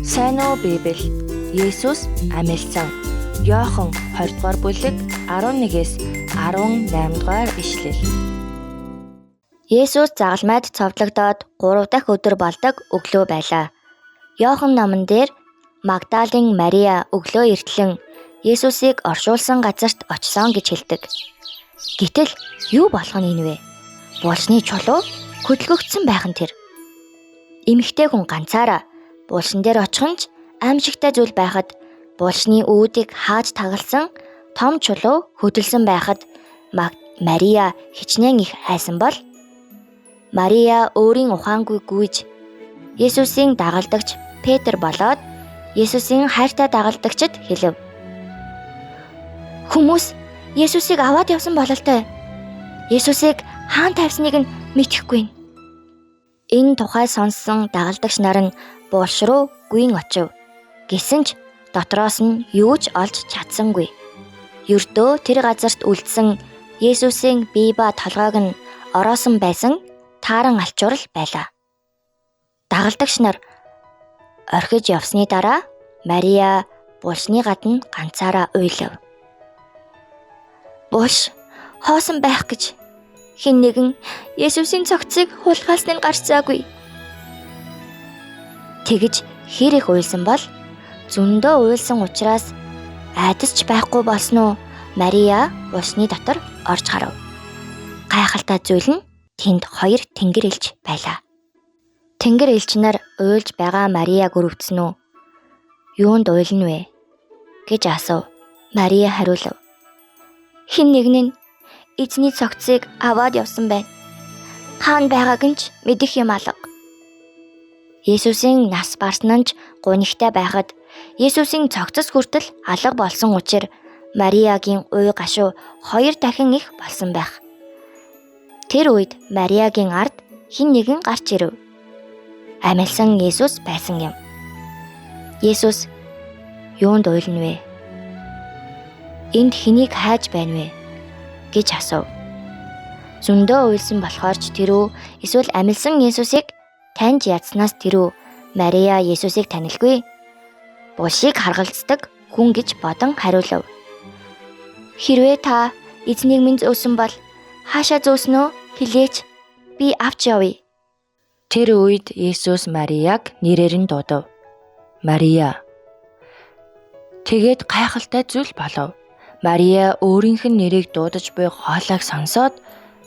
Сайн уу Библи? Есүс амилсан. Иохан 20 дугаар бүлэг 11-ээс 18 дугаар ишлэл. Есүс загалмайд цовдлогдоод 3 дахь өдөр болдог өглөө байлаа. Иохан номон дээр Магдалийн Мария өглөө эртлэн Есүсийг оршуулсан газарт очсон гэж хэлдэг. Гэтэл юу болох нь энэ вэ? Булшны чулуу хөдөлгөгдсөн байх нь тэр. Эмэгтэй хүн ганцаараа булшин дээр очих нь ч аимшигтай зүйл байхад булшны үүдийг хааж тагалсан том чулуу хөдөлсөн байхад Мария хичнээн их айсан бол Мария өөрийн ухаангүй гүйж Есүсийн дагалдагч Петр болоод Есүсийн хайртай дагалдагчид хэлв. Хүмүүс Есүсийг аваад явсан бололтой. Есүсийг хаан тавьсныг нь мэдэхгүй. Энэ тухай сонссон дагалдагч нар нь булш руу гүйн очив. Гэсэн ч дотроос нь юу ч олж чадсангүй. Ердөө тэр газарт үлдсэн Есүсийн бие ба толгойг нь ороосон байсан тааран алчуурал байлаа. Дагалдагч нар орхиж явсны дараа Мария булшны гадна ганцаараа уйлав. Булш хоосон байх гэж хэн нэгэн Есүсийн цогцыг хулгайлсныг гарцаагүй. Тэгж хэр их уйлсан бол зөндөө уйлсан учраас айдасч байхгүй болсон уу? Мария булшны дотор орж харав. Гайхалтай зүйл нь тэнд 2 тэнгэр элч байлаа. Тэнгэр элч нар уйлж байгаа Марияг өрөвдсөн үү? Юунд уйлна вэ? гэж асуув. Мария хариулав. Хэн нэгэн нь эзний цогцыг аваад явсан байна. Хаан байгааг нь ч мэдэх юм алга. Есүсийн нас барсан нь ч гунигтай байхад Есүсийн цогцос хүртэл алга болсон учраас Мариягийн уй гашуу 2 дахин их болсон байх. Тэр үед Мариягийн ард хэн нэгэн гарч ирэв. Амилсан Есүс байсан юм. Есүс юунд уйлна вэ? Энд хэнийг хайж байна вэ? гэж асуув. Зөндөө уйлсан болохоор ч тэрөө эсвэл амилсан Есүсийг таньж ядснаас тэрөө Мария Есүсийг танилгүй. Булшийг харгалздаг хүн гэж бодон хариулав. Хэрвээ та эзнийг минь зөөсөн бол хаашаа зөөснөө хэлээч, би авч явъя. Тэр үед Есүс Марияг нэрээр нь дуудав. Мария. Тэгээд гайхалтай зүйл болов. Мария өөрийнх нь нэрийг дуудаж буй хоолойг сонсоод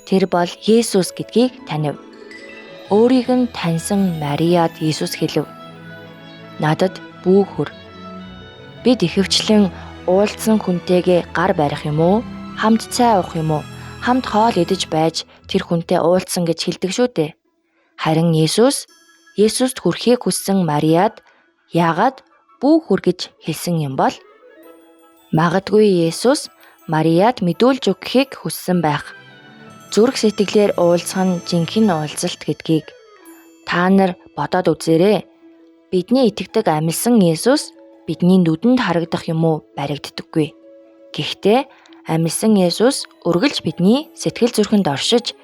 тэр бол Есүс гэдгийг танив. Өөрийг нь таньсан Марияд Есүс хэлв. Надад бүү хөр. Бид ихэвчлэн уулзсан хүнтэйгээ гар барих юм уу? Хамт цай уух юм уу? Хамт хоол идэж байж тэр хүнтэй уулзсан гэж хэлдэг шүү дээ. Харин Есүст хүрэхийг хүссэн Марияд яагаад бүү хөр гэж хэлсэн юм бол? Магадгүй Есүс Марияд мэдүүлж өгөхийг хүссэн байх. Зүрх сэтгэлээр уулзах нь жинхэнэ уулзалт гэдгийг та нар бодоод үзээрэй. Бидний итгэдэг амилсан Есүс бидний нүдэнд харагдах юм уу баригддаггүй. Гэхдээ амилсан Есүс үргэлж бидний сэтгэл зүрхэнд оршиж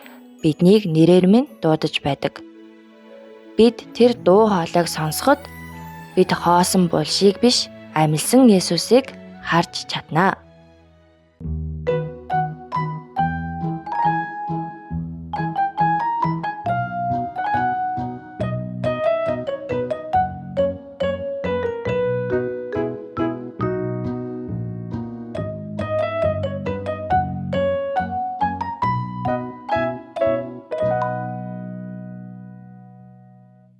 биднийг нэрээр минь дуудаж байдаг. Бид тэр дуу хоолойг сонсоход бид хоосон булшийг биш амилсан Есүсийг харж чаднаа.